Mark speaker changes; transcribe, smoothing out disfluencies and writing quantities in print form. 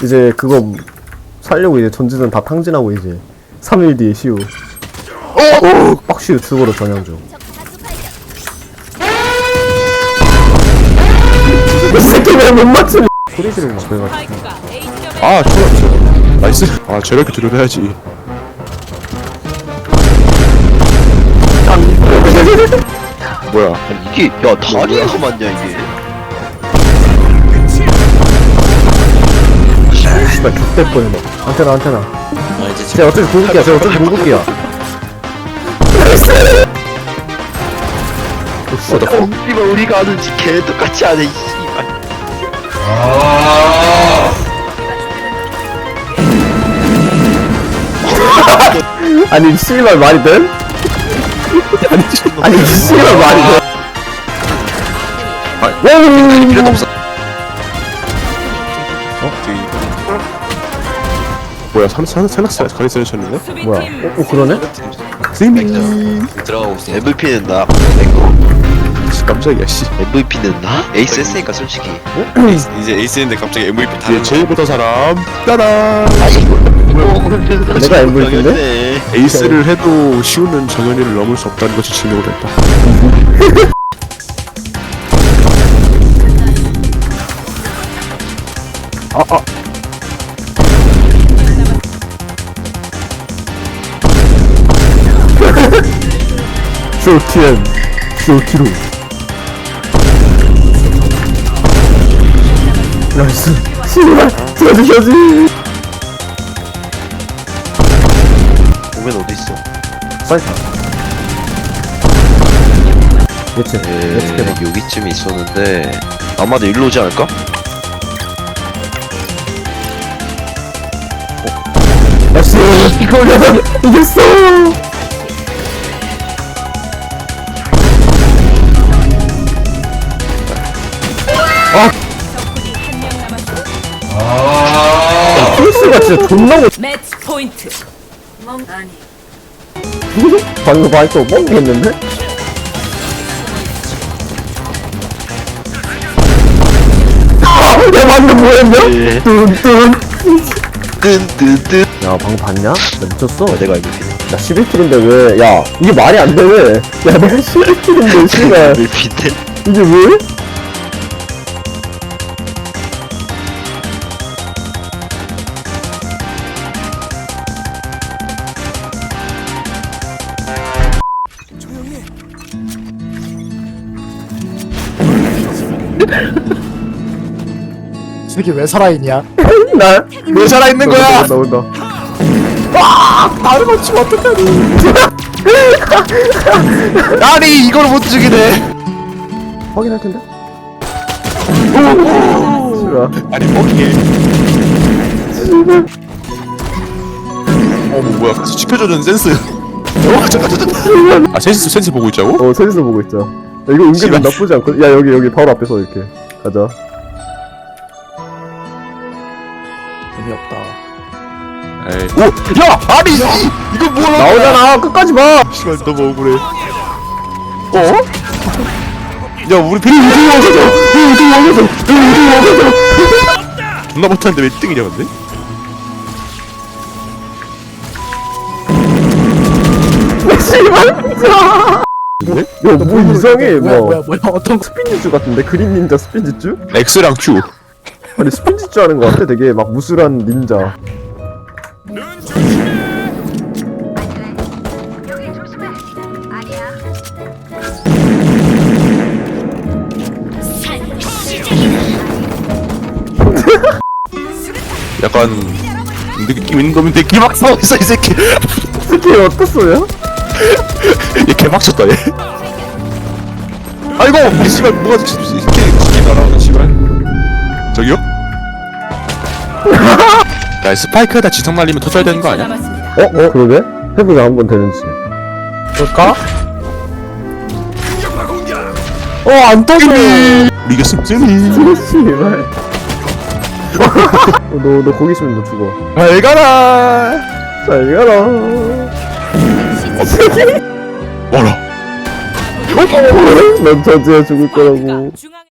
Speaker 1: 이제 그거 살려고 이제 전지는 다 탕진하고 이제 3일 뒤에 시우. 빡시우 죽어로 전향 중. 이 새끼 왜 못 맞추니? 소리 지르고 막 그래가지고.
Speaker 2: 아 좋아 나이스. 아 저렇게 들여다야지. 뭐야?
Speaker 3: 아니 이게 야 다리에서 맞냐 이게?
Speaker 1: 씨발 족대 뻔했네. 안테나.
Speaker 4: 아 이제
Speaker 1: 쟤 어차피 궁극기야. 쟤 어차피 궁극기야.
Speaker 3: 이거 우리가 아는 개 똑같이 하네 이 씨발.
Speaker 1: 아니 씨발 말이 돼? 아니 씨발 말이 돼?
Speaker 2: 필요도 없어. 뭐야? 산악사 가리스 쳤는데?
Speaker 1: 뭐야? 그러네?
Speaker 2: 스밍.
Speaker 4: 들어가고 있으니까
Speaker 3: MVP는 나.
Speaker 2: 깜짝이야 씨.
Speaker 3: MVP는 나? 에이스 했으니까 솔직히.
Speaker 4: 이제 에이스인데 갑자기 MVP
Speaker 2: 이제
Speaker 4: 다른
Speaker 2: 제일 못한 사람 따란.
Speaker 1: 내가 MVP인데?
Speaker 2: 에이스를 해도 시우는 정현이를 넘을 수 없다는 것이 증명이 됐다.
Speaker 1: 쇼티엔 쇼티로 나이스 씨발 들어주셔지.
Speaker 3: 오면 어디 있어?
Speaker 1: 사이트 예측해봐.
Speaker 3: 여기쯤에 있었는데 아마도 일로 오지 않을까?
Speaker 1: 나이스 이걸 이겼어. 플스가 진짜 존나 못.
Speaker 5: 매치 포인트. 아니.
Speaker 1: 방금 발도 뻥했는데? 내 방금 뭐였냐? 뚠뚠.
Speaker 3: 뜬뜬뜬.
Speaker 1: 야 방금 봤냐? 나 미쳤어.
Speaker 3: 내가 MVP.
Speaker 1: 나 11킬인데 왜? 야 이게 말이 안 돼. 왜? 야 내가 11킬인데 씨발
Speaker 3: MVP인데?
Speaker 1: 이게 왜?
Speaker 6: 이 새끼 왜 살아있냐?
Speaker 1: 왜
Speaker 6: 살아있는 거야?
Speaker 1: 나온다.
Speaker 6: 나를 맞추면 어떡하니? 아니 이걸 못 죽이네.
Speaker 1: 확인할 텐데. 씨발.
Speaker 2: 아니 뭐게? 뭐야? 가서 지켜주는 센스. 잠깐. 아 센스 보고 있자고?
Speaker 1: 센스 보고 있자. 야, 이거 은근
Speaker 2: 씨발.
Speaker 1: 나쁘지 않고. 야 여기 바로 앞에서 이렇게 가자.
Speaker 6: 재미없다.
Speaker 2: 에이. 오! 야! 아니! 이거 뭐야?
Speaker 1: 나오잖아. 끝까지 봐.
Speaker 2: 씨발 너무 억울해. 어? 야 우리 배를 우승 와가자! 존나 못하는데 왜 1등이냐 근데?
Speaker 1: 야, 뭐 이상해. 뭐
Speaker 6: 뭐야 어떤
Speaker 1: 스핀지주 같은데? 그린 닌자 스핀지주?
Speaker 2: X랑 Q.
Speaker 1: 아니 스핀지주 하는 거 같아. 되게 막 무술한 닌자.
Speaker 2: 약간 느낌 있는 놈인데 개막 싸워 있어 이 새끼.
Speaker 1: 스킨 어떻어요?
Speaker 2: 얘 개막 쳤다 얘. 아이고 씨발 뭐가 스킨 날아오는 씨발. 저기요? 야 스파이크에다 지성 날리면 터져야 되는 거 아니야?
Speaker 5: 남았습니다.
Speaker 1: 그러게? 해보자 한번 되는지.
Speaker 6: 볼까? 안 떠져.
Speaker 2: 우리 이겼음 쯔미.
Speaker 1: 씨발. 너 거기 있으면 너 죽어.
Speaker 2: 잘 가라.
Speaker 1: 잘 가라.
Speaker 2: 어라.
Speaker 1: 넌 저지에 죽을 거라고.
Speaker 5: 중앙